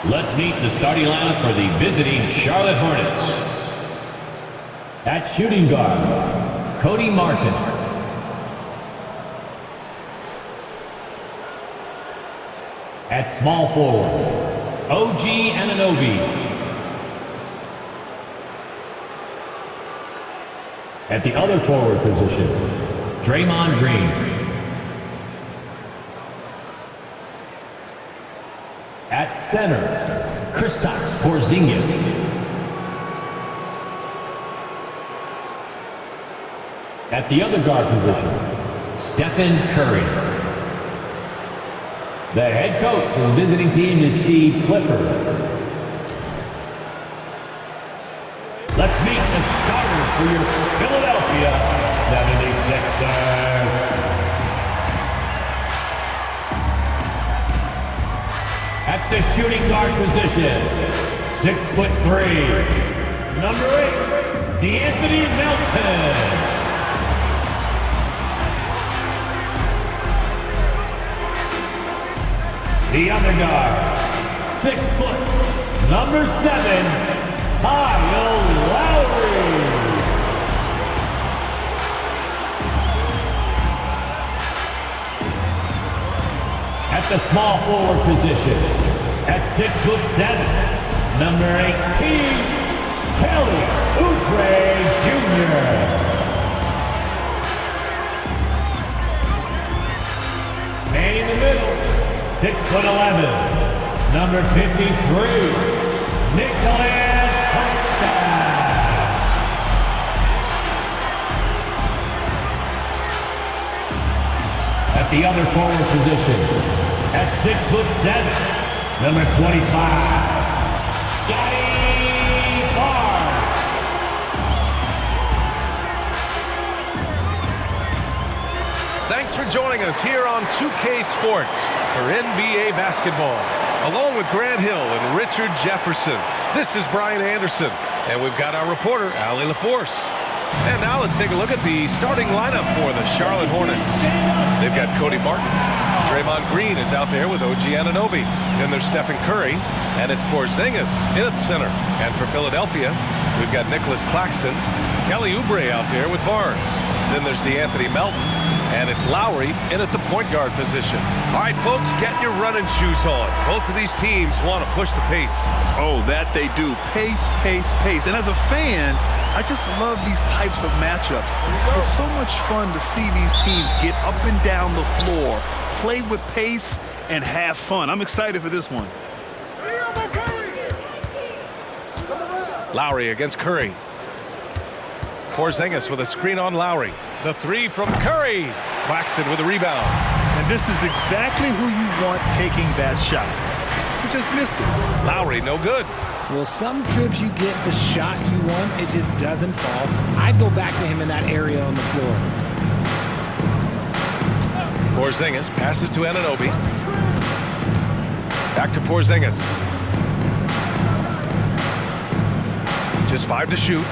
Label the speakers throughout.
Speaker 1: Let's meet the starting lineup for the visiting Charlotte Hornets. At shooting guard, Cody Martin. At small forward, OG Anunoby. At the other forward position, Draymond Green. At center, Kristaps Porzingis. At the other guard position, Stephen Curry. The head coach of the visiting team is Steve Clifford. Let's meet the starters for your Philadelphia 76ers. At the shooting guard position, 6'3", number 8, D'Anthony Melton. The other guard, 6 foot, number 7, Kyle Lowry. At the small forward position, at 6'7", number 18, Kelly Oubre Jr. Man in the middle, 6'11", number 53, Nicholas Kristaps. At the other forward position, at 6'7", number 25, Scottie.
Speaker 2: Thanks for joining us here on 2K Sports for NBA basketball. Along with Grant Hill and Richard Jefferson, this is Brian Anderson, and we've got our reporter, Allie LaForce. And now let's take a look at the starting lineup for the Charlotte Hornets. They've got Cody Martin. Draymond Green is out there with OG Anunoby. Then there's Stephen Curry, and it's Porzingis in at center. And for Philadelphia, we've got Nicholas Claxton, Kelly Oubre out there with Barnes. Then there's D'Anthony Melton, and it's Lowry in at the point guard position. All right, folks, get your running shoes on. Both of these teams want to push the pace.
Speaker 3: Oh, that they do. Pace, pace, pace. And as a fan, I just love these types of matchups. It's so much fun to see these teams get up and down the floor, play with pace, and have fun. I'm excited for this one.
Speaker 2: Lowry against Curry. Porzingis with a screen on Lowry. The three from Curry. Claxton with a rebound.
Speaker 3: And this is exactly who you want taking that shot. You just missed it. Lowry, no good.
Speaker 4: Well, some trips you get the shot you want, it just doesn't fall. I'd go back to him in that area on the floor.
Speaker 2: Porzingis passes to Anunoby. Back to Porzingis. Just 5 to shoot.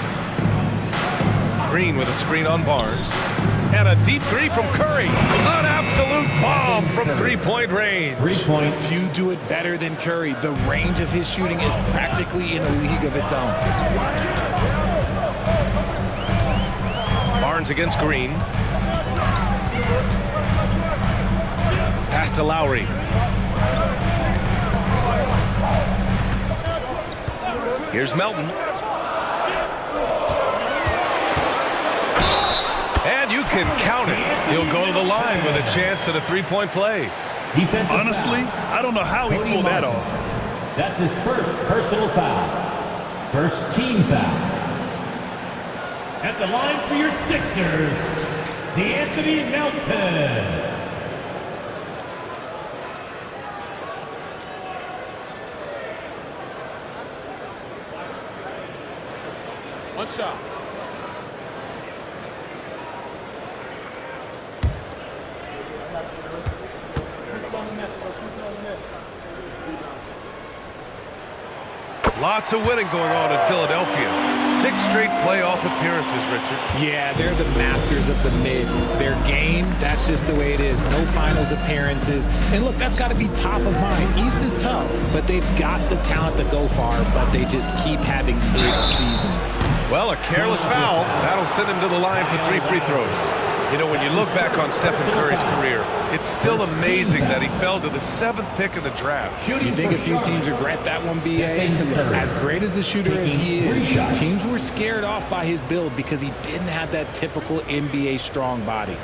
Speaker 2: Green with a screen on Barnes. And a deep three from Curry. An absolute bomb from three-point range.
Speaker 1: 3 points.
Speaker 4: Few do it better than Curry. The range of his shooting is practically in a league of its own.
Speaker 2: Barnes against Green. Pass to Lowry. Here's Melton. And you can count it. He'll go to the line with a chance at a three-point play.
Speaker 3: Honestly, I don't know how he pulled that off.
Speaker 1: That's his first personal foul. First team foul. At the line for your Sixers, D'Anthony Melton.
Speaker 5: One shot.
Speaker 2: Lots of winning going on in Philadelphia. 6 straight playoff appearances, Richard.
Speaker 4: Yeah, they're the masters of the mid. Their game, that's just the way it is. No finals appearances. And look, that's got to be top of mind. East is tough, but they've got the talent to go far, but they just keep having big seasons.
Speaker 2: Well, a careless foul. That'll send him to the line for 3 free throws. You know, when you look back on Stephen Curry's career, it's still amazing that he fell to the 7th pick in the draft.
Speaker 4: You think a few teams regret that one, B.A.? As great as a shooter as he is, teams were scared off by his build because he didn't have that typical NBA strong body.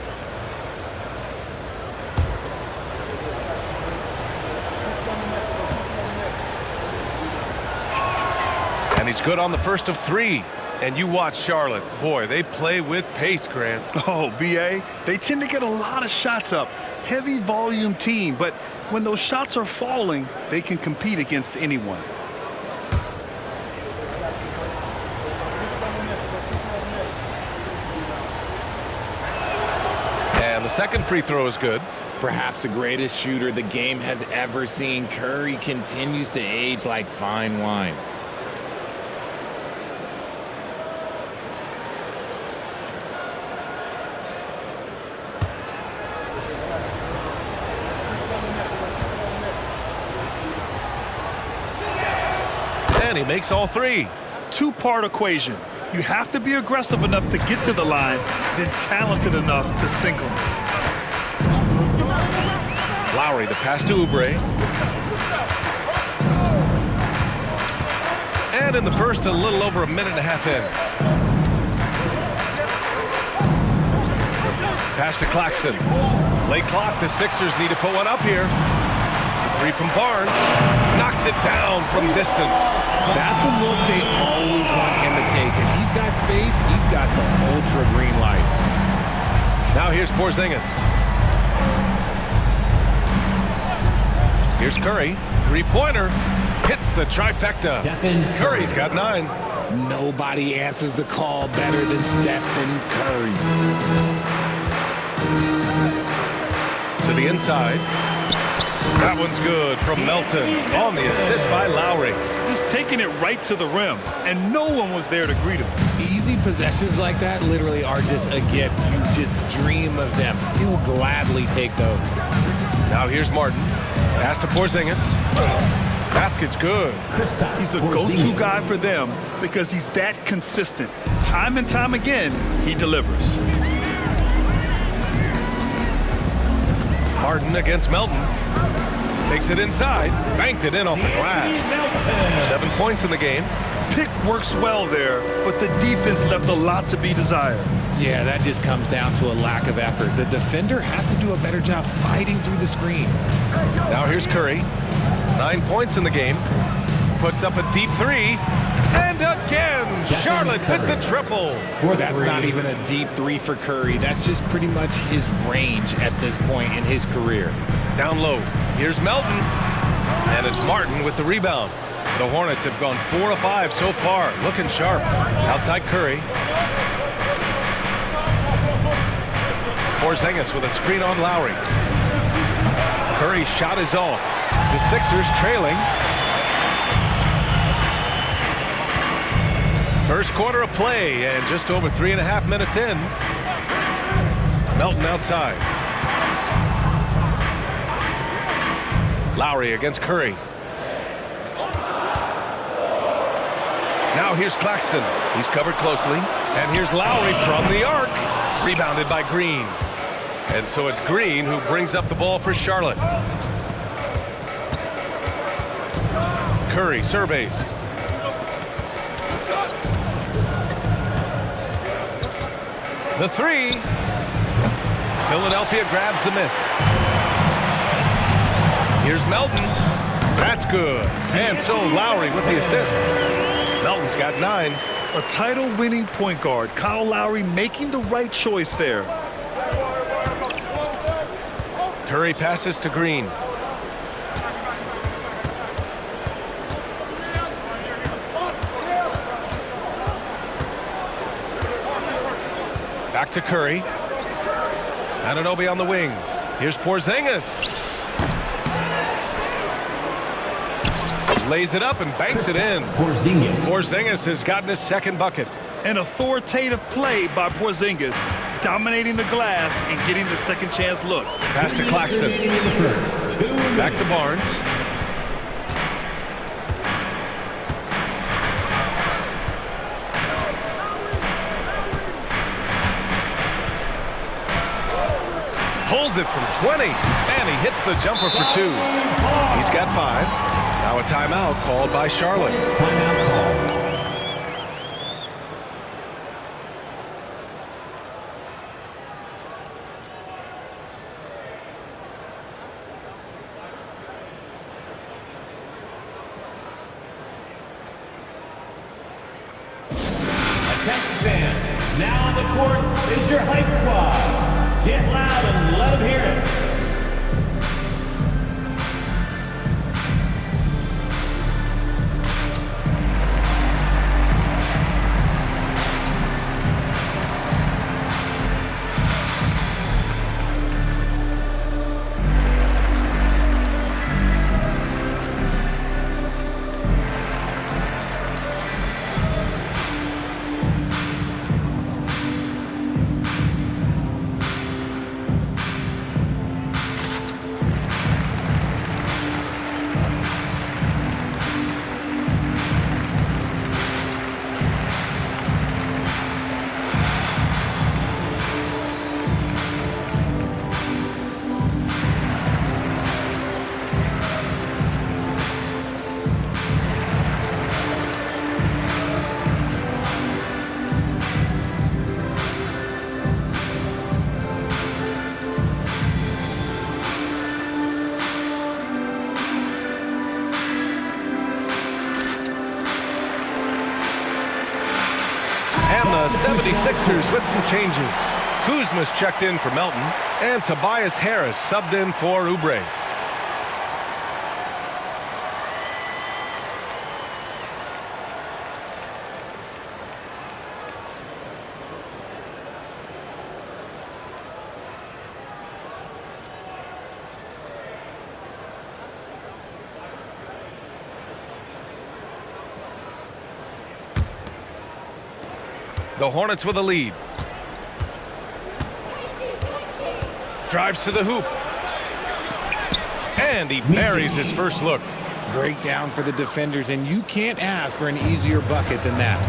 Speaker 2: And he's good on the first of 3. And you watch Charlotte. Boy, they play with pace, Grant.
Speaker 3: Oh, B.A., they tend to get a lot of shots up. Heavy volume team, but when those shots are falling, they can compete against anyone.
Speaker 2: And the second free throw is good.
Speaker 4: Perhaps the greatest shooter the game has ever seen, Curry continues to age like fine wine.
Speaker 2: And he makes all 3.
Speaker 3: Two-part equation. You have to be aggressive enough to get to the line, then talented enough to sink them.
Speaker 2: Lowry, the pass to Oubre. And in the first, a little over a minute and a half in. Pass to Claxton. Late clock, the Sixers need to put one up here. 3 from Barnes. Knocks it down from distance.
Speaker 4: That's a look they always want him to take. If he's got space, he's got the ultra green light.
Speaker 2: Now here's Porzingis. Here's Curry. 3-pointer. Hits the trifecta. Curry's got 9.
Speaker 4: Nobody answers the call better than Stephen Curry.
Speaker 2: To the inside. That one's good from Melton on the assist by Lowry.
Speaker 3: Just taking it right to the rim, and no one was there to greet him.
Speaker 4: Easy possessions like that literally are just a gift. You just dream of them. He'll gladly take those.
Speaker 2: Now here's Martin. Pass to Porzingis. Basket's good.
Speaker 3: He's a go-to guy for them because he's that consistent. Time and time again, he delivers.
Speaker 2: Harden against Melton. Takes it inside. Banked it in off the glass. 7 points in the game.
Speaker 3: Pick works well there, but the defense left a lot to be desired.
Speaker 4: Yeah, that just comes down to a lack of effort. The defender has to do a better job fighting through the screen.
Speaker 2: Now here's Curry. 9 points in the game. Puts up a deep 3. And again, Charlotte with the triple.
Speaker 4: That's not even a deep 3 for Curry. That's just pretty much his range at this point in his career.
Speaker 2: Down low. Here's Melton. And it's Martin with the rebound. The Hornets have gone 4 of 5 so far. Looking sharp. Outside Curry. Porzingis with a screen on Lowry. Curry's shot is off. The Sixers trailing. First quarter of play and just over 3.5 minutes in. Melton outside. Lowry against Curry. Now here's Claxton. He's covered closely. And here's Lowry from the arc. Rebounded by Green. And so it's Green who brings up the ball for Charlotte. Curry surveys. The 3. Philadelphia grabs the miss. Here's Melton. That's good. And so Lowry with the assist. Melton's got 9.
Speaker 3: A title-winning point guard, Kyle Lowry making the right choice there.
Speaker 2: Curry passes to Green. Back to Curry. Anunoby on the wing. Here's Porzingis. Lays it up and banks it in.
Speaker 1: Porzingis.
Speaker 2: Porzingis has gotten his second bucket.
Speaker 3: An authoritative play by Porzingis, dominating the glass and getting the second chance look.
Speaker 2: Pass to Claxton. Back to Barnes. Pulls it from 20, and he hits the jumper for 2. He's got 5. Now a timeout called by Charlotte.
Speaker 1: Timeout call. Now on the court is your hype squad. Get loud and let them hear it.
Speaker 2: And the 76ers with some changes. Kuzma's checked in for Melton, and Tobias Harris subbed in for Oubre. The Hornets with a lead. Drives to the hoop. And he buries his first look.
Speaker 4: Breakdown for the defenders, and you can't ask for an easier bucket than that.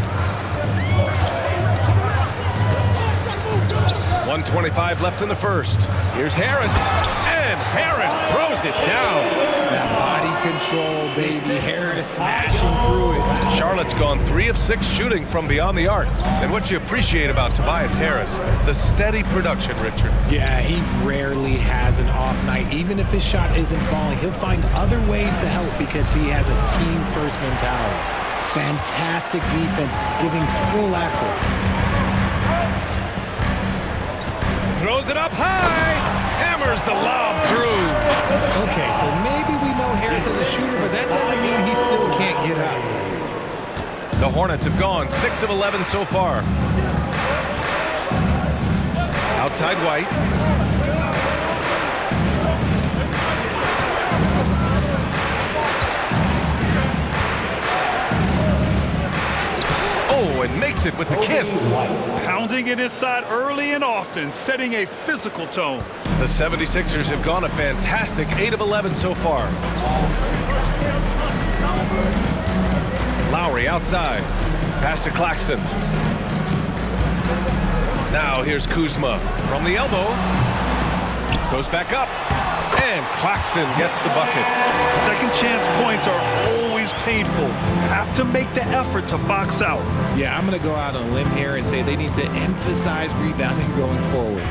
Speaker 2: 1:25 left in the first. Here's Harris. And Harris throws it down.
Speaker 4: That body control, baby. Harris smashing through it.
Speaker 2: Charlotte's gone 3 of 6 shooting from beyond the arc. And what you appreciate about Tobias Harris, the steady production, Richard.
Speaker 4: Yeah, he rarely has an off night. Even if his shot isn't falling, he'll find other ways to help because he has a team-first mentality. Fantastic defense, giving full effort.
Speaker 2: Throws it up high. Hammers the lob through.
Speaker 4: Okay, so maybe we know Harris is a shooter, but that doesn't mean he still can't get up.
Speaker 2: The Hornets have gone 6 of 11 so far. Outside White. Oh, and makes it with the kiss.
Speaker 3: Pounding it inside early and often, setting a physical tone.
Speaker 2: The 76ers have gone a fantastic 8 of 11 so far. Lowry outside. Pass to Claxton. Now here's Kuzma from the elbow. Goes back up. And Claxton gets the bucket.
Speaker 3: Second chance points are always painful. Have to make the effort to box out.
Speaker 4: Yeah, I'm going to go out on a limb here and say they need to emphasize rebounding going forward.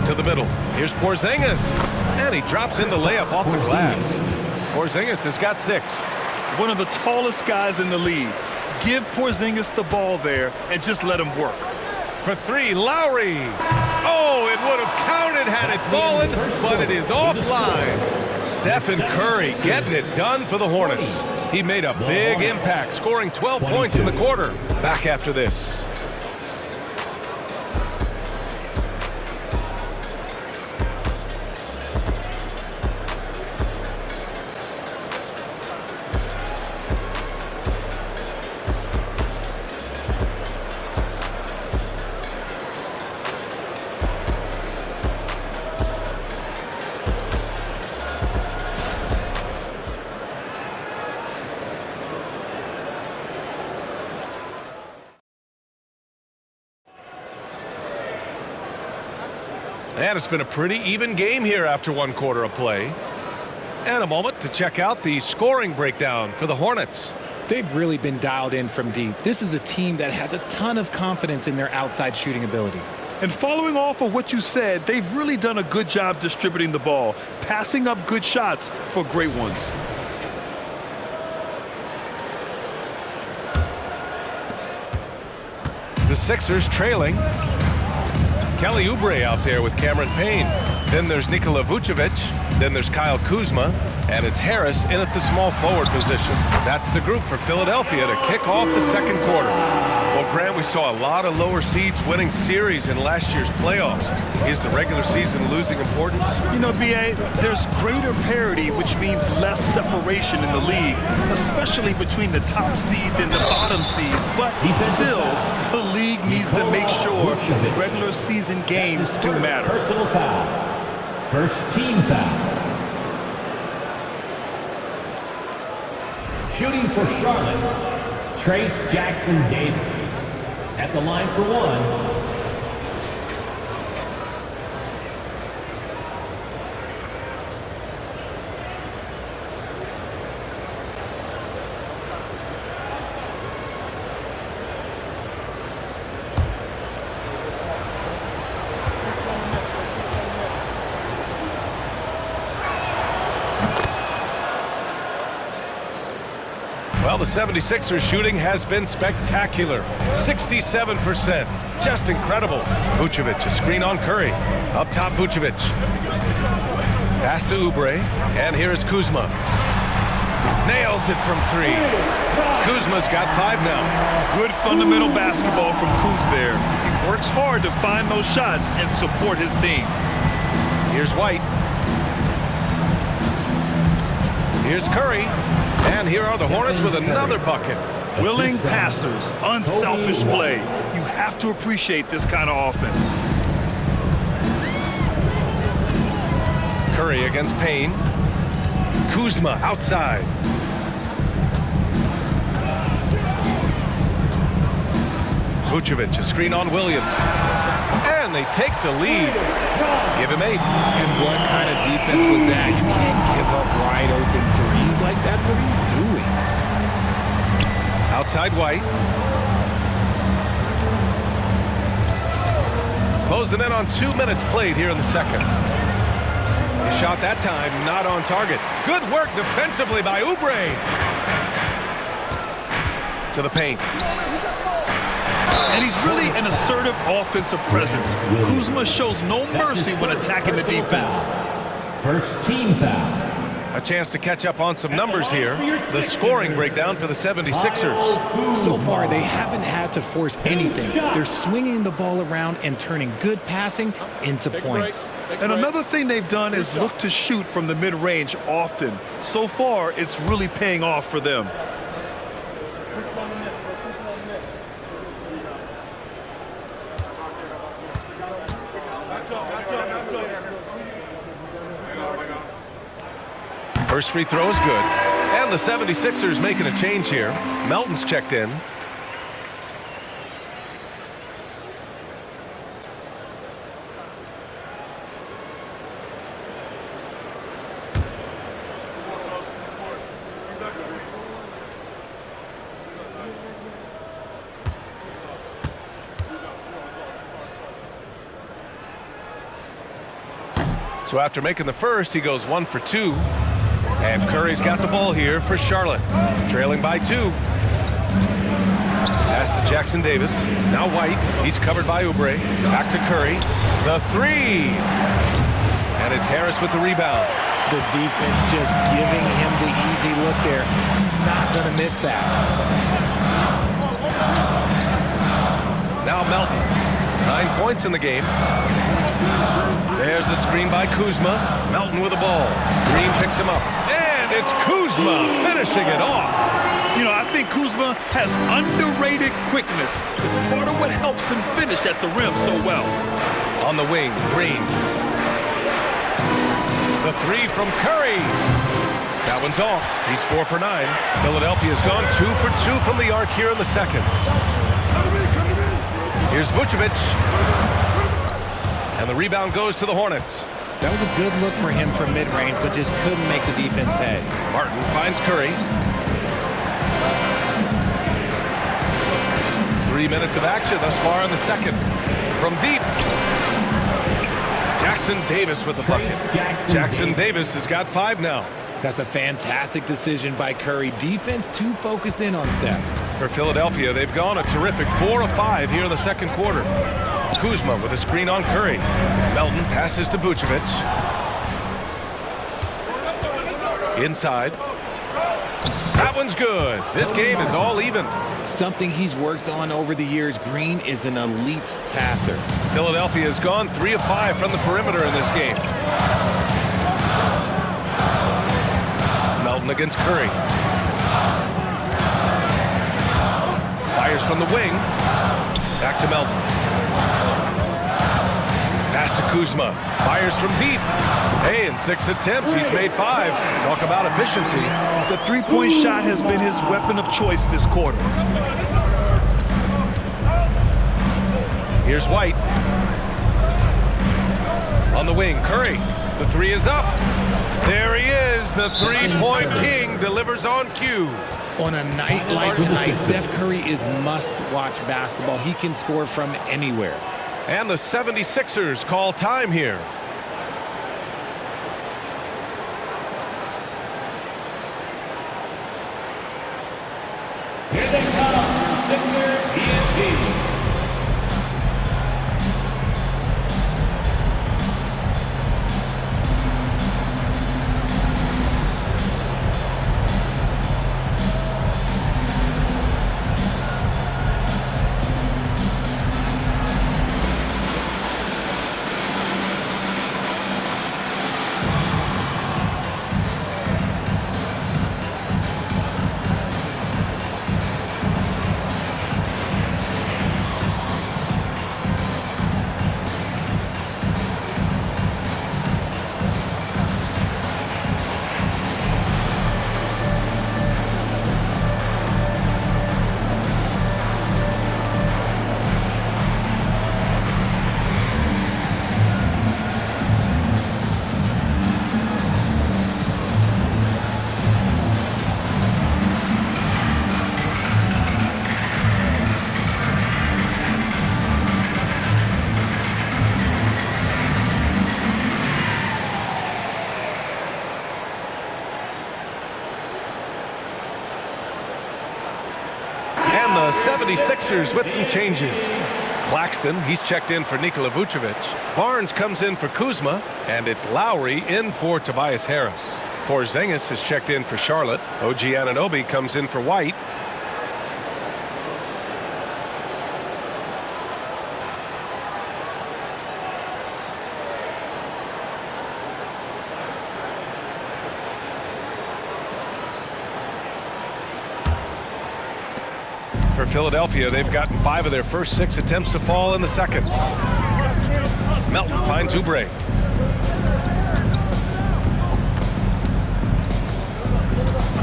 Speaker 2: To the middle. Here's Porzingis. And he drops in the layup off the glass. Porzingis has got 6.
Speaker 3: One of the tallest guys in the league. Give Porzingis the ball there and just let him work.
Speaker 2: For 3, Lowry. Oh, it would have counted had it fallen, but it is offline. Stephen Curry getting it done for the Hornets. He made a big impact, scoring 12 points in the quarter. Back after this. And it's been a pretty even game here after one quarter of play. And a moment to check out the scoring breakdown for the Hornets.
Speaker 4: They've really been dialed in from deep. This is a team that has a ton of confidence in their outside shooting ability.
Speaker 3: And following off of what you said, they've really done a good job distributing the ball, passing up good shots for great ones.
Speaker 2: The Sixers trailing. Kelly Oubre out there with Cameron Payne. Then there's Nikola Vucevic. Then there's Kyle Kuzma. And it's Harris in at the small forward position. That's the group for Philadelphia to kick off the second quarter. Well, Grant, we saw a lot of lower seeds winning series in last year's playoffs. Is the regular season losing importance?
Speaker 3: You know, B.A., there's greater parity, which means less separation in the league, especially between the top seeds and the bottom seeds. But still, the league needs to make sure regular season games do matter.
Speaker 1: Personal foul. First team foul. Shooting for Charlotte, Trace Jackson-Davis. At the line for one.
Speaker 2: Well, the 76ers shooting has been spectacular. 67%. Just incredible. Vucevic, a screen on Curry. Up top, Vucevic. Pass to Oubre. And here is Kuzma. Nails it from three. Kuzma's got 5 now.
Speaker 3: Good fundamental basketball from Kuz there. He works hard to find those shots and support his team.
Speaker 2: Here's White. Here's Curry. And here are the Hornets with another bucket.
Speaker 3: Willing passers, unselfish play. You have to appreciate this kind of offense.
Speaker 2: Curry against Payne. Kuzma outside. Vucevic, a screen on Williams. And they take the lead. Give him 8.
Speaker 4: And what kind of defense was that? You can't give up wide open threes like that. What are you doing?
Speaker 2: Outside White. Closed it in on 2 minutes played here in the second. He shot that time, not on target. Good work defensively by Oubre. To the paint.
Speaker 3: And he's really an assertive offensive presence. Kuzma shows no mercy when attacking the defense.
Speaker 1: First team foul.
Speaker 2: A chance to catch up on some numbers here. The scoring breakdown for the 76ers.
Speaker 4: So far, they haven't had to force anything. They're swinging the ball around and turning good passing into points.
Speaker 3: And another thing they've done is look to shoot from the mid-range often. So far, it's really paying off for them.
Speaker 2: First free throw is good. And the 76ers making a change here. Melton's checked in. So after making the first, he goes 1 for 2. And Curry's got the ball here for Charlotte. Trailing by 2. Pass to Jackson-Davis. Now White. He's covered by Oubre. Back to Curry. The 3. And it's Harris with the rebound.
Speaker 4: The defense just giving him the easy look there. He's not going to miss that.
Speaker 2: Now Melton. 9 points in the game. There's a screen by Kuzma. Melton with the ball. Green picks him up. And it's Kuzma finishing it off.
Speaker 3: You know, I think Kuzma has underrated quickness. It's part of what helps him finish at the rim so well.
Speaker 2: On the wing, Green. The 3 from Curry. That one's off. He's 4 for 9. Philadelphia's gone 2 for 2 from the arc here in the second. Here's Vucevic. And the rebound goes to the Hornets.
Speaker 4: That was a good look for him from mid-range, but just couldn't make the defense pay.
Speaker 2: Martin finds Curry. 3 minutes of action thus far in the second. From deep. Jackson Davis with the bucket. Jackson Davis has got 5 now.
Speaker 4: That's a fantastic decision by Curry. Defense too focused in on Steph.
Speaker 2: For Philadelphia, they've gone a terrific 4 of 5 here in the second quarter. Kuzma with a screen on Curry. Melton passes to Vucevic. Inside. That one's good. This game is all even.
Speaker 4: Something he's worked on over the years. Green is an elite passer.
Speaker 2: Philadelphia has gone 3 of 5 from the perimeter in this game. Melton against Curry. Fires from the wing. Back to Melton. Pass to Kuzma. Fires from deep. Hey, in 6 attempts, he's made 5. Talk about efficiency.
Speaker 3: The three-point shot has been his weapon of choice this quarter.
Speaker 2: Here's White. On the wing, Curry. The 3 is up. There he is. The three-point king delivers on cue.
Speaker 4: On a night like tonight, Steph Curry is must-watch basketball. He can score from anywhere.
Speaker 2: And the 76ers call time here.
Speaker 1: Here they come, Sixers TNT.
Speaker 2: And the 76ers with some changes. Claxton, he's checked in for Nikola Vucevic. Barnes comes in for Kuzma, and it's Lowry in for Tobias Harris. Porzingis has checked in for Charlotte. OG Anunoby comes in for White. For Philadelphia, they've gotten 5 of their first 6 attempts to fall in the second. Melton finds Oubre.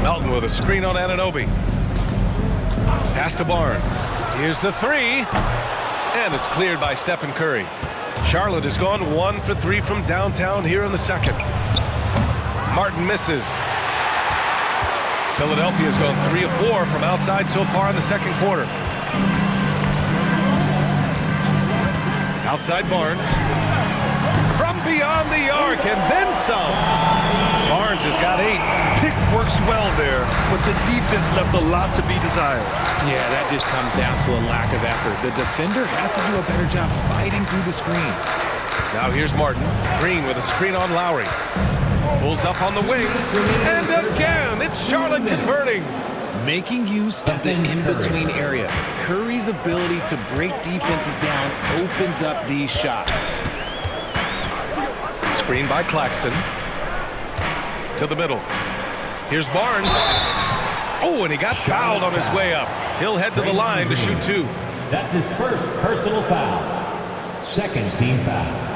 Speaker 2: Melton with a screen on Anunoby. Pass to Barnes. Here's the 3. And it's cleared by Stephen Curry. Charlotte has gone 1 for 3 from downtown here in the second. Martin misses. Philadelphia's gone 3 of 4 from outside so far in the second quarter. Outside Barnes. From beyond the arc and then some. Barnes has got 8.
Speaker 3: Pick works well there, but the defense left a lot to be desired.
Speaker 4: Yeah, that just comes down to a lack of effort. The defender has to do a better job fighting through the screen.
Speaker 2: Now here's Martin. Green with a screen on Lowry. Pulls up on the wing. And again, it's Charlotte converting.
Speaker 4: Making use of the in-between area. Curry's ability to break defenses down opens up these shots.
Speaker 2: Screen by Claxton. To the middle. Here's Barnes. Oh, and he got fouled on his way up. He'll head to the line to shoot 2.
Speaker 1: That's his first personal foul. Second team foul.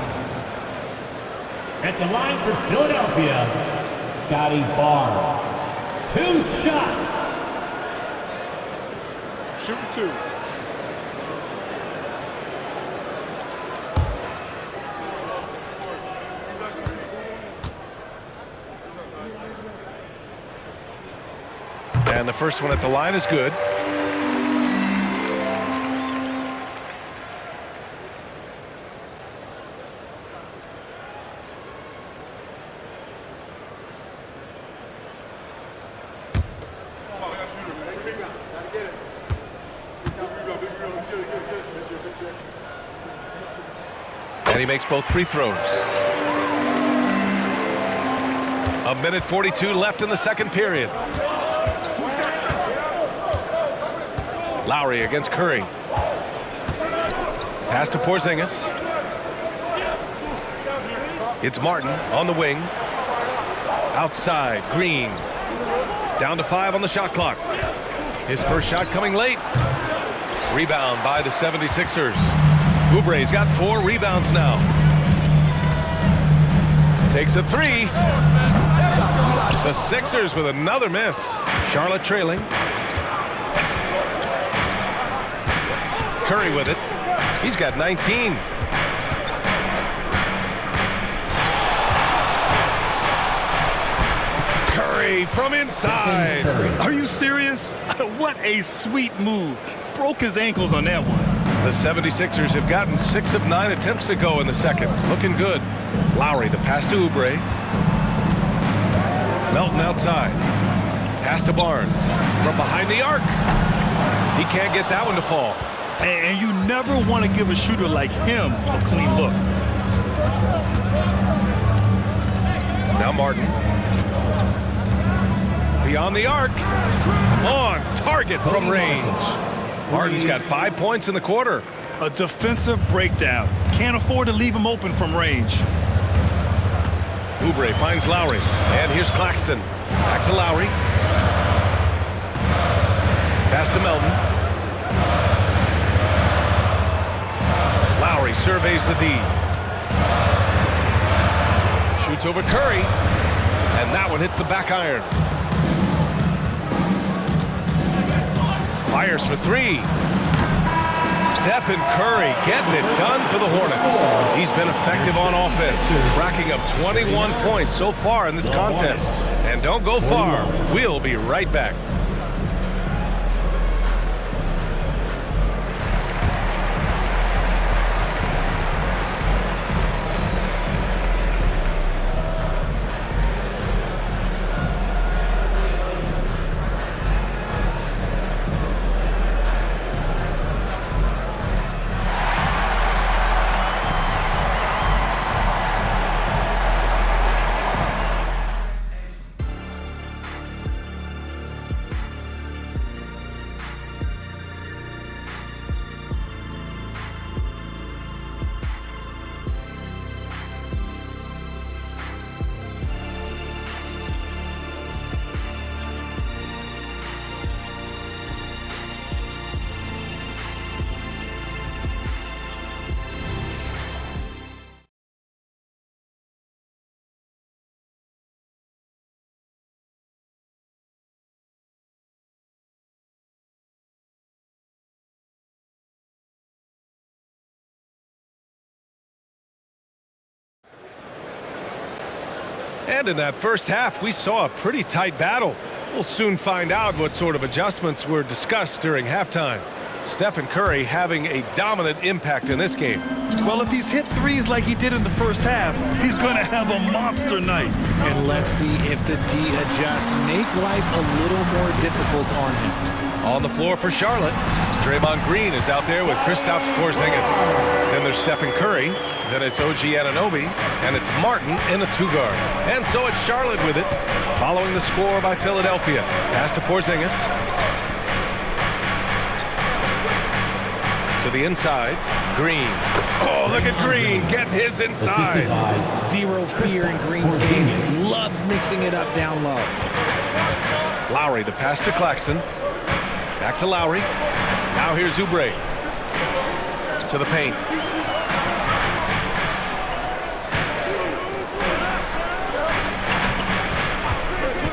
Speaker 1: At the line for Philadelphia, Scottie Barnes. 2 shots.
Speaker 5: Shooting 2.
Speaker 2: And the first one at the line is good. And he makes both free throws. A minute 42 left in the second period. Lowry against Curry. Pass to Porzingis. It's Martin on the wing. Outside, Green. Down to 5 on the shot clock. His first shot coming late. Rebound by the 76ers. Oubre's got 4 rebounds now. Takes a 3. The Sixers with another miss. Charlotte trailing. Curry with it. He's got 19. Curry from inside.
Speaker 3: Are you serious? What a sweet move. Broke his ankles on that one.
Speaker 2: The 76ers have gotten 6 of 9 attempts to go in the second. Looking good. Lowry, the pass to Oubre. Melton outside. Pass to Barnes. From behind the arc. He can't get that one to fall.
Speaker 3: And you never want to give a shooter like him a clean look.
Speaker 2: Now Martin. Beyond the arc. On target from range. Martin's got 5 points in the quarter.
Speaker 3: A defensive breakdown. Can't afford to leave him open from range.
Speaker 2: Oubre finds Lowry. And here's Claxton. Back to Lowry. Pass to Melton. Lowry surveys the D. Shoots over Curry. And that one hits the back iron. Fires for 3. Stephen Curry getting it done for the Hornets. He's been effective on offense, racking up 21 points so far in this contest. And don't go far. We'll be right back. And in that first half, we saw a pretty tight battle. We'll soon find out what sort of adjustments were discussed during halftime. Stephen Curry having a dominant impact in this game.
Speaker 3: Well, if he's hit threes like he did in the first half, he's going to have a monster night.
Speaker 4: And let's see if the D adjusts, make life a little more difficult on him.
Speaker 2: On the floor for Charlotte, Draymond Green is out there with Kristaps Porzingis. Then there's Stephen Curry. Then it's OG Anunoby. And it's Martin in the 2-guard. And so it's Charlotte with it, following the score by Philadelphia. Pass to Porzingis. To the inside, Green. Oh, look at Green getting his inside.
Speaker 4: Zero fear in Green's game. Loves mixing it up down low.
Speaker 2: Lowry, the pass to Claxton. Back to Lowry. Now here's Oubre. To the paint.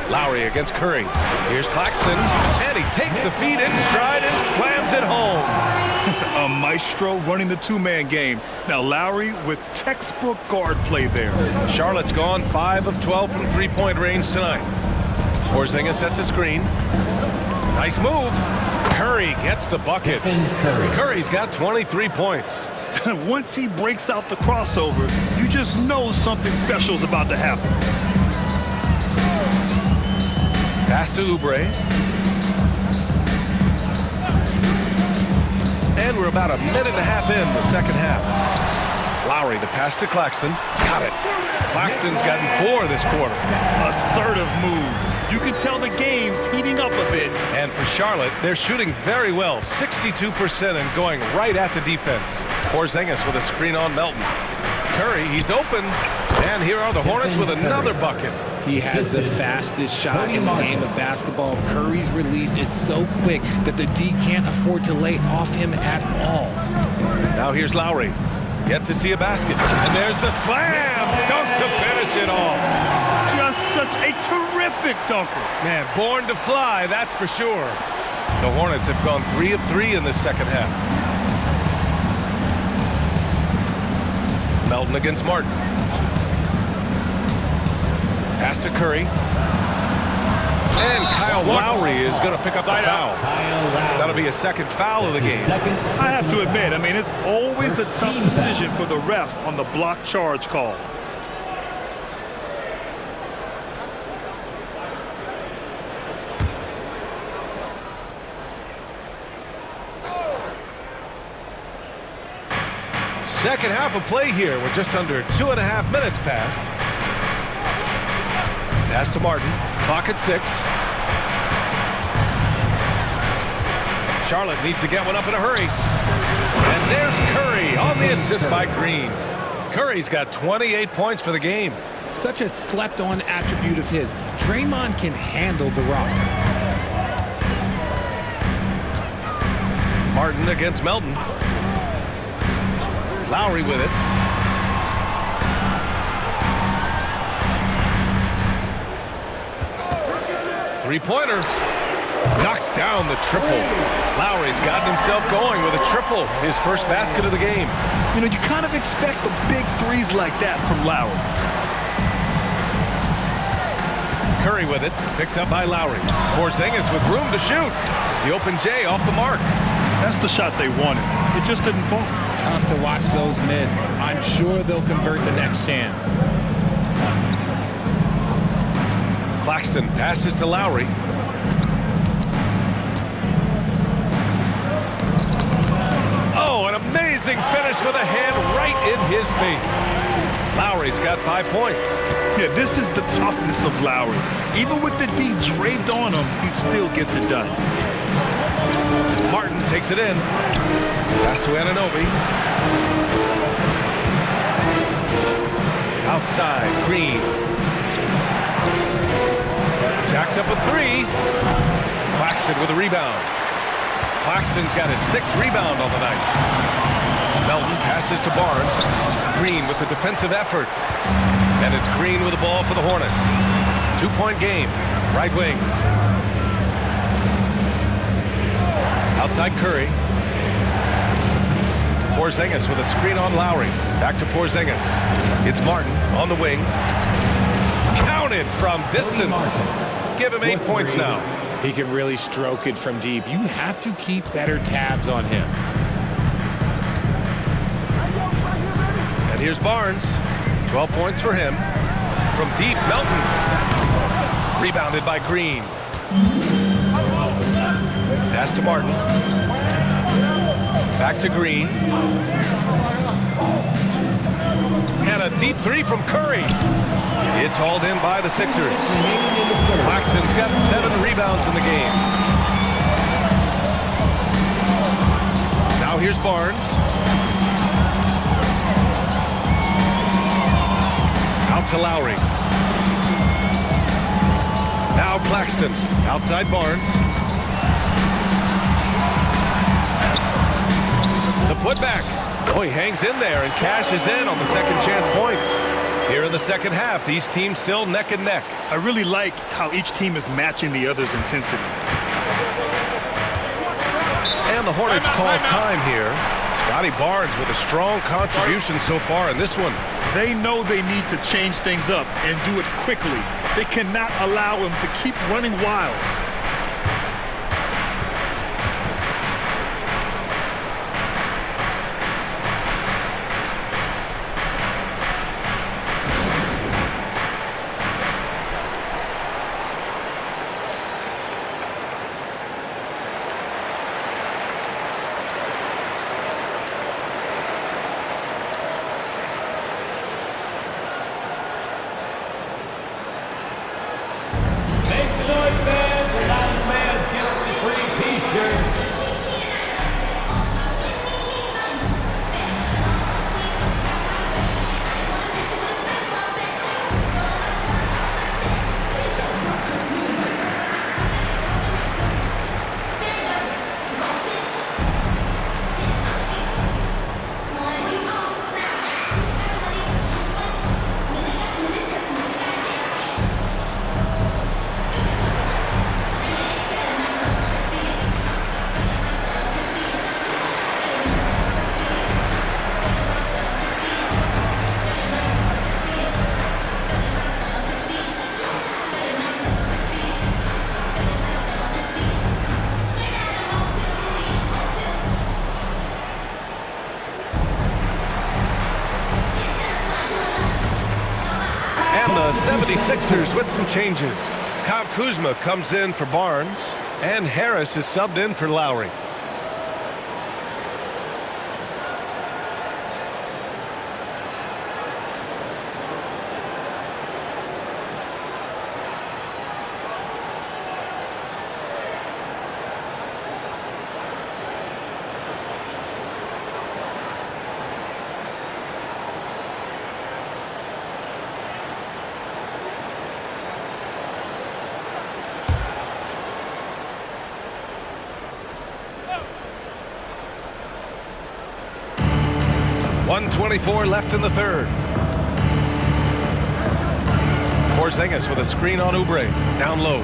Speaker 2: Lowry against Curry. Here's Claxton. And he takes the feed in stride and slams it home.
Speaker 3: A maestro running the 2-man game. Now Lowry with textbook guard play there.
Speaker 2: Charlotte's gone 5 of 12 from 3-point range tonight. Porzingis sets a screen. Nice move. Curry gets the bucket. Curry's got 23 points.
Speaker 3: Once he breaks out the crossover, you just know something special is about to happen.
Speaker 2: Pass to Oubre. And we're about a minute and a half in the second half. Lowry, the pass to Claxton. Got it. Claxton's gotten 4 this quarter.
Speaker 3: Assertive move. You can tell the game's heating up a bit.
Speaker 2: And for Charlotte, they're shooting very well, 62% and going right at the defense. Porzingis with a screen on Melton. Curry, he's open. And here are the Hornets with another bucket.
Speaker 4: He has the fastest shot in the game of basketball. Curry's release is so quick that the D can't afford to lay off him at all.
Speaker 2: Now here's Lowry. Yet to see a basket. And there's the slam dunk to finish it off.
Speaker 3: Just such a terrific dunker.
Speaker 2: Man, born to fly, that's for sure. The Hornets have gone 3 of 3 in this second half. Melton against Martin. Pass to Curry. And Kyle Lowry is going to pick up the foul. That'll be a second foul of the game.
Speaker 3: I have to admit, it's always a tough decision for the ref on the block charge call.
Speaker 2: Second half of play here. We're just under 2.5 minutes past. Pass to Martin. Clock at 6. Charlotte needs to get one up in a hurry. And there's Curry on the assist by Green. Curry's got 28 points for the game.
Speaker 4: Such a slept-on attribute of his. Draymond can handle the rock.
Speaker 2: Martin against Melton. Lowry with it. Three-pointer. Knocks down the triple. Lowry's gotten himself going with a triple. His first basket of the game.
Speaker 3: You kind of expect the big threes like that from Lowry.
Speaker 2: Curry with it. Picked up by Lowry. Porzingis with room to shoot. The open J off the mark.
Speaker 3: That's the shot they wanted. It just didn't fall.
Speaker 4: Tough to watch those miss. I'm sure they'll convert the next chance.
Speaker 2: Claxton passes to Lowry. Oh, an amazing finish with a hand right in his face. Lowry's got 5 points.
Speaker 3: Yeah, this is the toughness of Lowry. Even with the D draped on him, he still gets it done.
Speaker 2: Martin takes it in. Pass to Anunoby. Outside, Green. Jacks up a 3. Claxton with a rebound. Claxton's got his 6th rebound on the night. Melton passes to Barnes. Green with the defensive effort. And it's Green with the ball for the Hornets. 2-point game. Right wing. Outside Curry. Porzingis with a screen on Lowry. Back to Porzingis. It's Martin on the wing. Counted from distance. Give him 8 points now.
Speaker 4: He can really stroke it from deep. You have to keep better tabs on him.
Speaker 2: And here's Barnes. 12 points for him. From deep, Melton. Rebounded by Green. Pass to Martin. Back to Green. And a deep 3 from Curry. It's hauled in by the Sixers. Claxton's got 7 rebounds in the game. Now here's Barnes. Out to Lowry. Now Claxton. Outside Barnes. The putback. Oh, he hangs in there and cashes in on the second chance points. Here in the second half, these teams still neck and neck.
Speaker 3: I really like how each team is matching the other's intensity.
Speaker 2: And the Hornets call time here. Scottie Barnes with a strong contribution so far in this one.
Speaker 3: They know they need to change things up and do it quickly. They cannot allow him to keep running wild.
Speaker 2: And the 76ers with some changes. Kyle Kuzma comes in for Barnes, and Harris is subbed in for Lowry. .124 left in the third. Porzingis with a screen on Oubre. Down low.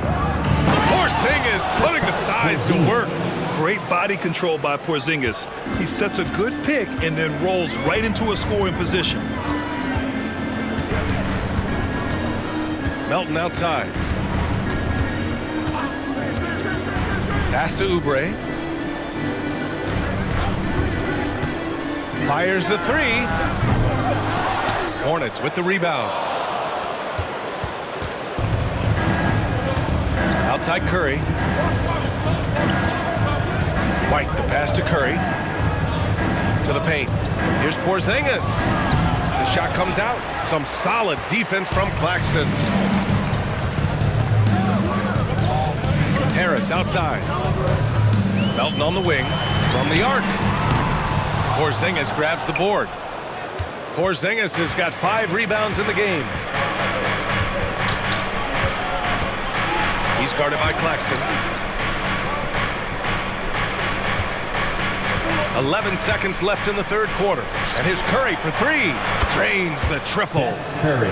Speaker 2: Porzingis putting the size to work.
Speaker 3: Great body control by Porzingis. He sets a good pick and then rolls right into a scoring position.
Speaker 2: Melton outside. Pass to Oubre. Fires the three. Hornets with the rebound. Outside Curry. White, the pass to Curry. To the paint. Here's Porzingis. The shot comes out. Some solid defense from Claxton. Harris outside. Melton on the wing. From the arc. Porzingis grabs the board. Porzingis has got 5 rebounds in the game. He's guarded by Claxton. 11 seconds left in the third quarter. And here's Curry for 3. Drains the triple.
Speaker 1: Curry.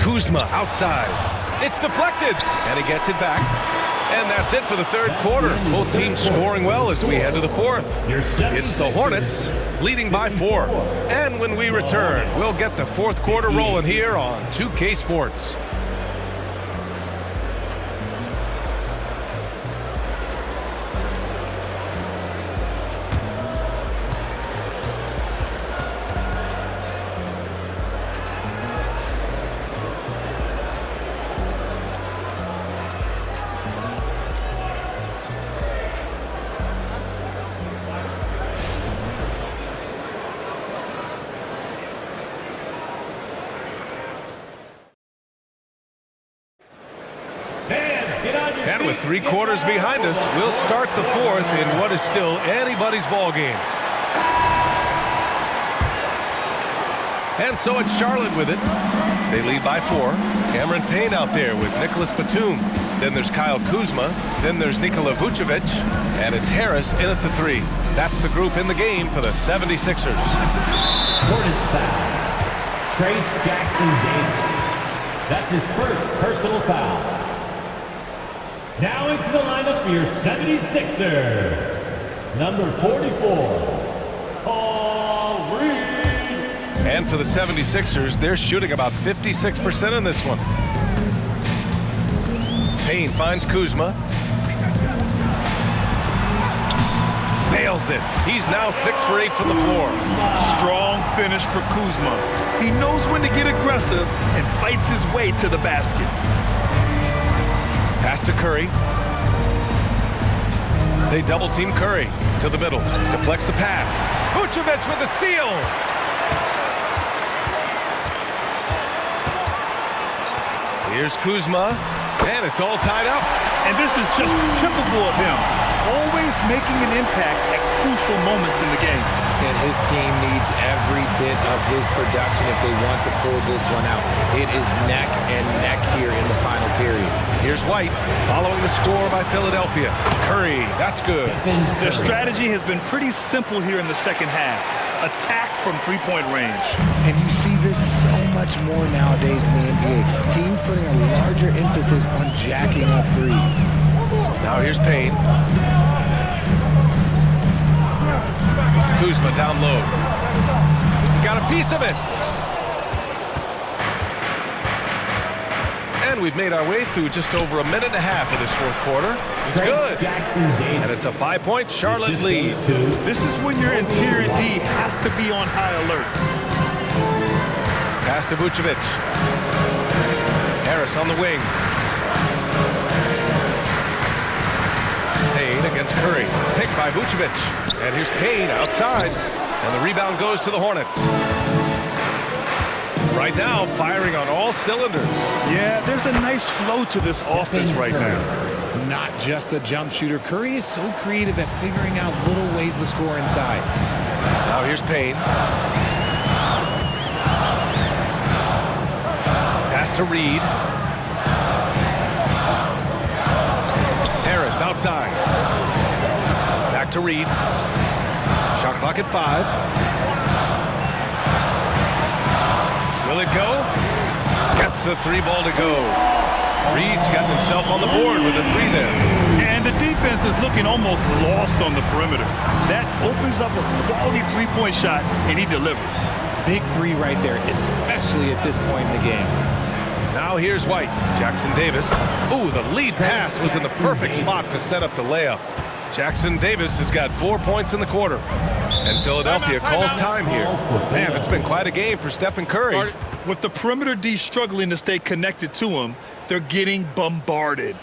Speaker 2: Kuzma outside. It's deflected, and he gets it back. And that's it for the third quarter. Both teams scoring well as we head to the fourth. It's the Hornets leading by 4. And when we return, we'll get the fourth quarter rolling here on 2K Sports. And with 3 quarters behind us, we'll start the fourth in what is still anybody's ball game. And so it's Charlotte with it. They lead by 4. Cameron Payne out there with Nicholas Batum. Then there's Kyle Kuzma. Then there's Nikola Vucevic. And it's Harris in at the 3. That's the group in the game for the 76ers.
Speaker 1: Hornets foul. Trace Jackson Davis. That's his first personal foul. Now into the lineup for your 76ers. Number 44, Paul Reed.
Speaker 2: And for the 76ers, they're shooting about 56% in this one. Payne finds Kuzma. Nails it. He's now 6 for 8 from the floor.
Speaker 3: Strong finish for Kuzma. He knows when to get aggressive and fights his way to the basket.
Speaker 2: Pass to Curry. They double-team Curry to the middle. Deflects the pass. Vucevic with a steal. Here's Kuzma, and it's all tied up.
Speaker 3: And this is just typical of him. Always making an impact at crucial moments in the game.
Speaker 4: And his team needs every bit of his production if they want to pull this one out. It is neck and neck here in the final period.
Speaker 2: Here's White, following the score by Philadelphia. Curry, that's good.
Speaker 3: Their strategy has been pretty simple here in the second half. Attack from three-point range.
Speaker 4: And you see this so much more nowadays in the NBA. Teams putting a larger emphasis on jacking up threes.
Speaker 2: Now here's Payne. Kuzma down low. Got a piece of it. And we've made our way through just over a minute and a half of this fourth quarter. It's good. And it's a 5-point Charlotte lead.
Speaker 3: This is when your interior D has to be on high alert.
Speaker 2: Pass to Vucevic. Harris on the wing. Payne against Curry. Picked by Vucevic. And here's Payne outside. And the rebound goes to the Hornets. Right now, firing on all cylinders.
Speaker 3: Yeah, there's a nice flow to this offense right now.
Speaker 4: Not just a jump shooter. Curry is so creative at figuring out little ways to score inside.
Speaker 2: Now here's Payne. Pass to Reed. Harris outside. Back to Reed. Shot clock at 5. Will it go? Gets the 3 ball to go. Reed's got himself on the board with a 3 there.
Speaker 3: And the defense is looking almost lost on the perimeter. That opens up a quality three-point shot, and he delivers.
Speaker 4: Big 3 right there, especially at this point in the game.
Speaker 2: Now here's White. Jackson Davis. Ooh, the lead pass was in the perfect spot to set up the layup. Jackson Davis has got 4 points in the quarter. And Philadelphia calls time here. Man, it's been quite a game for Stephen Curry.
Speaker 3: With the perimeter D struggling to stay connected to him, they're getting bombarded.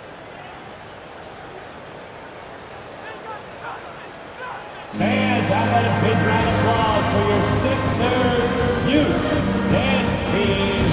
Speaker 1: And how about a big round of applause for your Sixers youth dance team.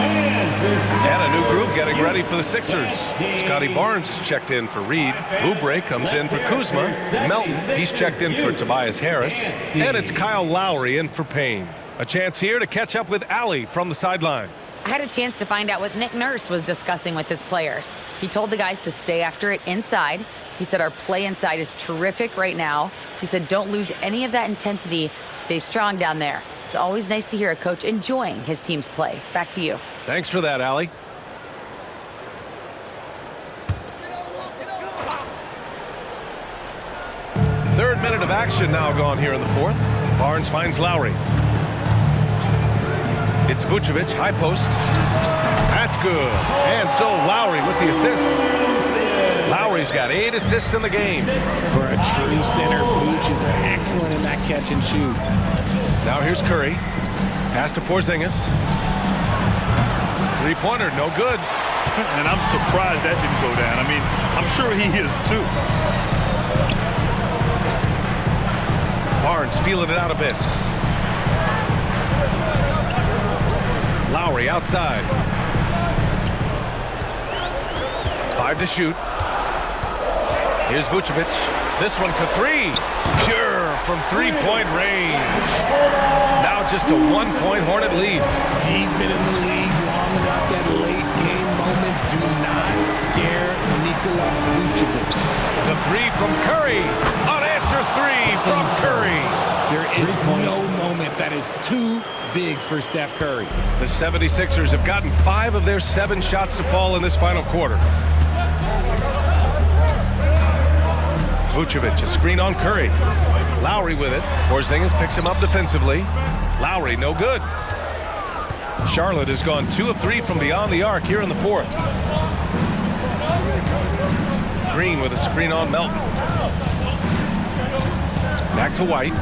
Speaker 2: And a new group getting ready for the Sixers. Scottie Barnes is checked in for Reed. Oubre comes in for Kuzma. Melton, he's checked in for Tobias Harris. And it's Kyle Lowry in for Payne. A chance here to catch up with Allie from the sideline.
Speaker 6: I had a chance to find out what Nick Nurse was discussing with his players. He told the guys to stay after it inside. He said our play inside is terrific right now. He said don't lose any of that intensity. Stay strong down there. It's always nice to hear a coach enjoying his team's play. Back to you.
Speaker 2: Thanks for that, Allie. Third minute of action now gone here in the fourth. Barnes finds Lowry. It's Vucevic, high post. That's good. And so Lowry with the assist. Lowry's got 8 assists in the game.
Speaker 4: For a true center, Vooch is excellent in that catch and shoot.
Speaker 2: Now here's Curry. Pass to Porzingis. Three-pointer, no good.
Speaker 3: And I'm surprised that didn't go down. I mean, I'm sure he is too.
Speaker 2: Barnes feeling it out a bit. Lowry outside. 5 to shoot. Here's Vucevic. This one for 3. Pure from three-point range. Now just a 1-point Hornet lead.
Speaker 4: He's been in the league long enough that late game moments do not scare Nikola Vucevic.
Speaker 2: The 3 from Curry. Unanswered 3 from Curry.
Speaker 4: There is no moment that is too big for Steph Curry.
Speaker 2: The 76ers have gotten 5 of their 7 shots to fall in this final quarter. Vucevic, a screen on Curry. Lowry with it. Porzingis picks him up defensively. Lowry, no good. Charlotte has gone 2 of 3 from beyond the arc here in the fourth. Green with a screen on Melton. Back to White.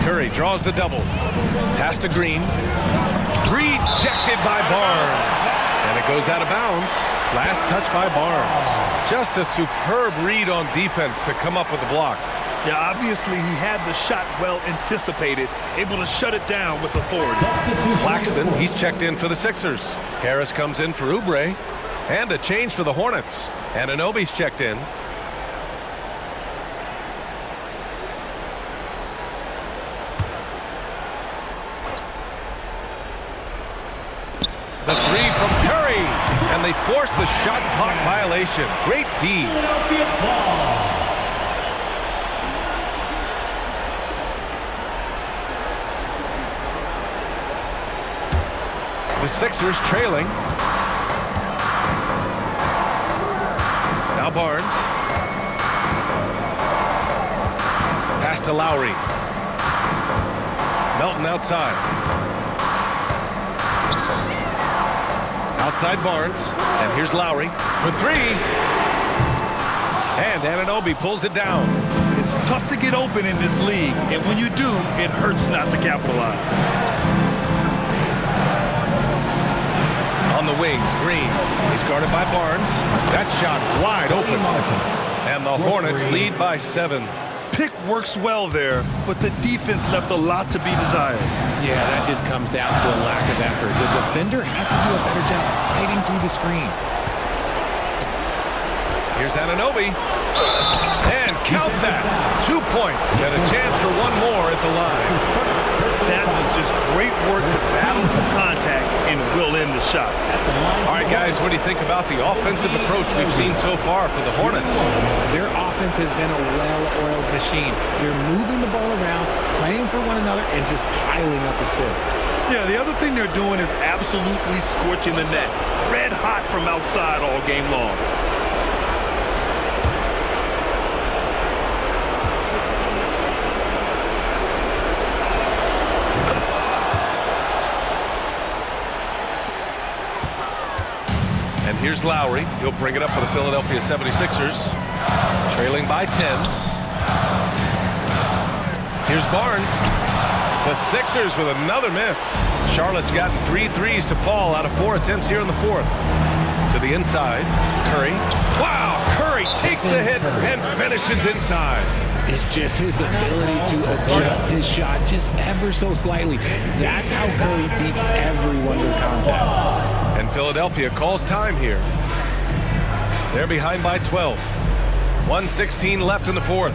Speaker 2: Curry draws the double. Pass to Green. Rejected by Barnes. And it goes out of bounds. Last touch by Barnes. Just a superb read on defense to come up with the block.
Speaker 3: Yeah, obviously he had the shot well anticipated, able to shut it down with authority.
Speaker 2: Claxton, he's checked in for the Sixers. Harris comes in for Oubre. And a change for the Hornets. And Anunoby's checked in. The 3 from Curry. And they forced the shot clock violation. Great D. The Sixers trailing. Now Barnes. Pass to Lowry. Melton outside. Outside Barnes. And here's Lowry for 3. And Anunoby pulls it down.
Speaker 3: It's tough to get open in this league, and when you do, it hurts not to capitalize.
Speaker 2: On the wing, Green. He's guarded by Barnes. That shot wide open. And the Hornets lead by 7.
Speaker 3: Pick works well there, but the defense left a lot to be desired.
Speaker 4: Yeah, that just comes down to a lack of effort. The defender has to do a better job fighting through the screen.
Speaker 2: Here's Anunoby. And count that. 2 points and a chance for 1 more at the line.
Speaker 3: That was just great work to battle through contact and will end the shot.
Speaker 2: All right, guys, what do you think about the offensive approach we've seen so far for the Hornets?
Speaker 4: Their offense has been a well-oiled machine. They're moving the ball around, playing for one another, and just piling up assists.
Speaker 3: Yeah, the other thing they're doing is absolutely scorching the net. Red hot from outside all game long.
Speaker 2: And here's Lowry. He'll bring it up for the Philadelphia 76ers. Trailing by 10. Here's Barnes. The Sixers with another miss. Charlotte's gotten 3 threes to fall out of 4 attempts here in the fourth. To the inside. Curry. Wow! Curry takes the hit and finishes inside.
Speaker 4: It's just his ability to adjust his shot just ever so slightly. That's how Curry beats everyone with contact.
Speaker 2: And Philadelphia calls time here. They're behind by 12. 1:16 left in the fourth.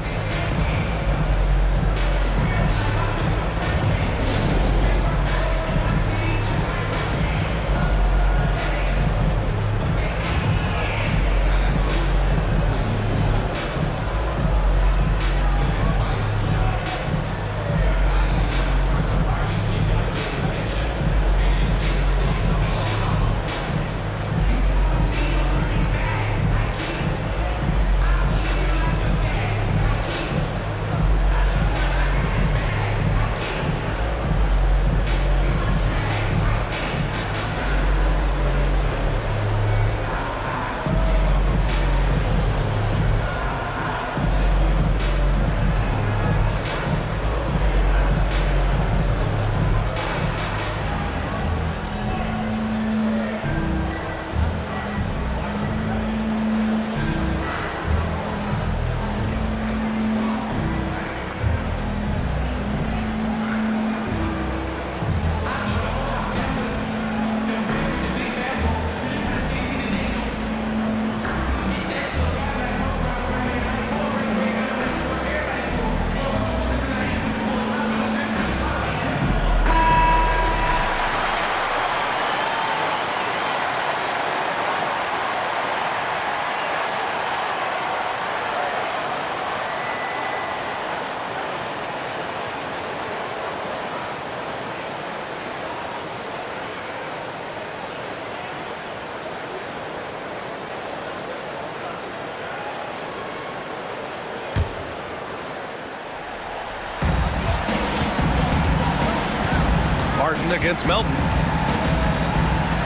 Speaker 2: Martin against Melton.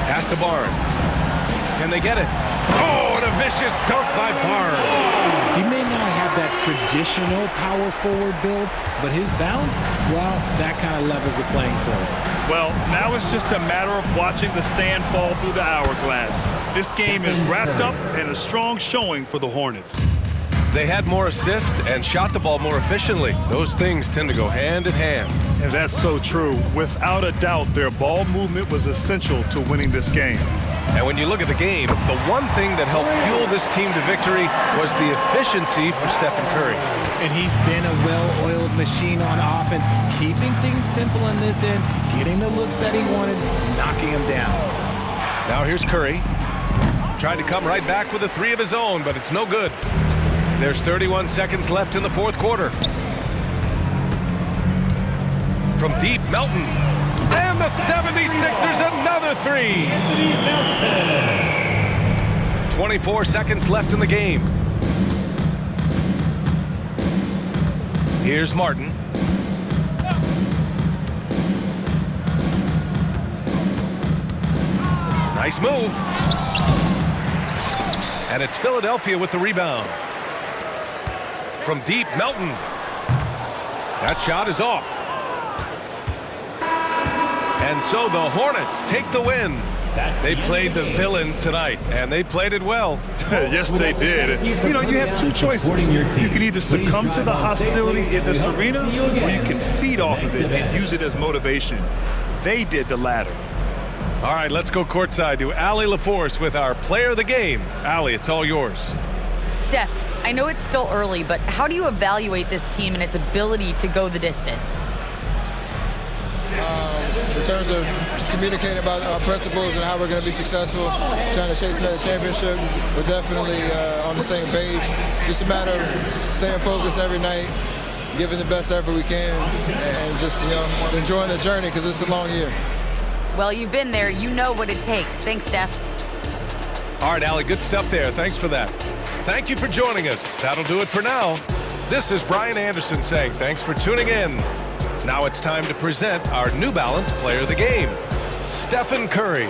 Speaker 2: Pass to Barnes. Can they get it? Oh, and a vicious dunk by Barnes.
Speaker 4: He may not have that traditional power forward build, but his bounce, well, that kind of levels the playing field.
Speaker 7: Well, now it's just a matter of watching the sand fall through the hourglass. This game is wrapped up in a strong showing for the Hornets.
Speaker 2: They had more assists and shot the ball more efficiently. Those things tend to go hand in hand.
Speaker 7: And that's so true. Without a doubt, their ball movement was essential to winning this game.
Speaker 2: And when you look at the game, the one thing that helped fuel this team to victory was the efficiency from Stephen Curry.
Speaker 4: And he's been a well-oiled machine on offense, keeping things simple in this end, getting the looks that he wanted, knocking them down.
Speaker 2: Now here's Curry. Tried to come right back with a three of his own, but it's no good. There's 31 seconds left in the fourth quarter. From deep, Melton. And the 76ers another three. 24 seconds left in the game. Here's Martin. Nice move. And it's Philadelphia with the rebound. From deep, Melton. That shot is off. And so the Hornets take the win. They played the villain tonight, and they played it well.
Speaker 7: Yes, they did. You know, you have two choices. You can either succumb to the hostility in this arena, or you can feed off of it and use it as motivation. They did the latter.
Speaker 2: All right, let's go courtside to Allie LaForce with our player of the game. Allie, it's all yours.
Speaker 6: Steph, I know it's still early, but how do you evaluate this team and its ability to go the distance?
Speaker 8: In terms of communicating about our principles and how we're going to be successful, trying to chase another championship, we're definitely on the same page. Just a matter of staying focused every night, giving the best effort we can, and just, enjoying the journey because it's a long year.
Speaker 6: Well, you've been there. You know what it takes. Thanks, Steph.
Speaker 2: All right, Allie, good stuff there. Thanks for that. Thank you for joining us. That'll do it for now. This is Brian Anderson saying thanks for tuning in. Now it's time to present our New Balance Player of the Game, Stephen Curry.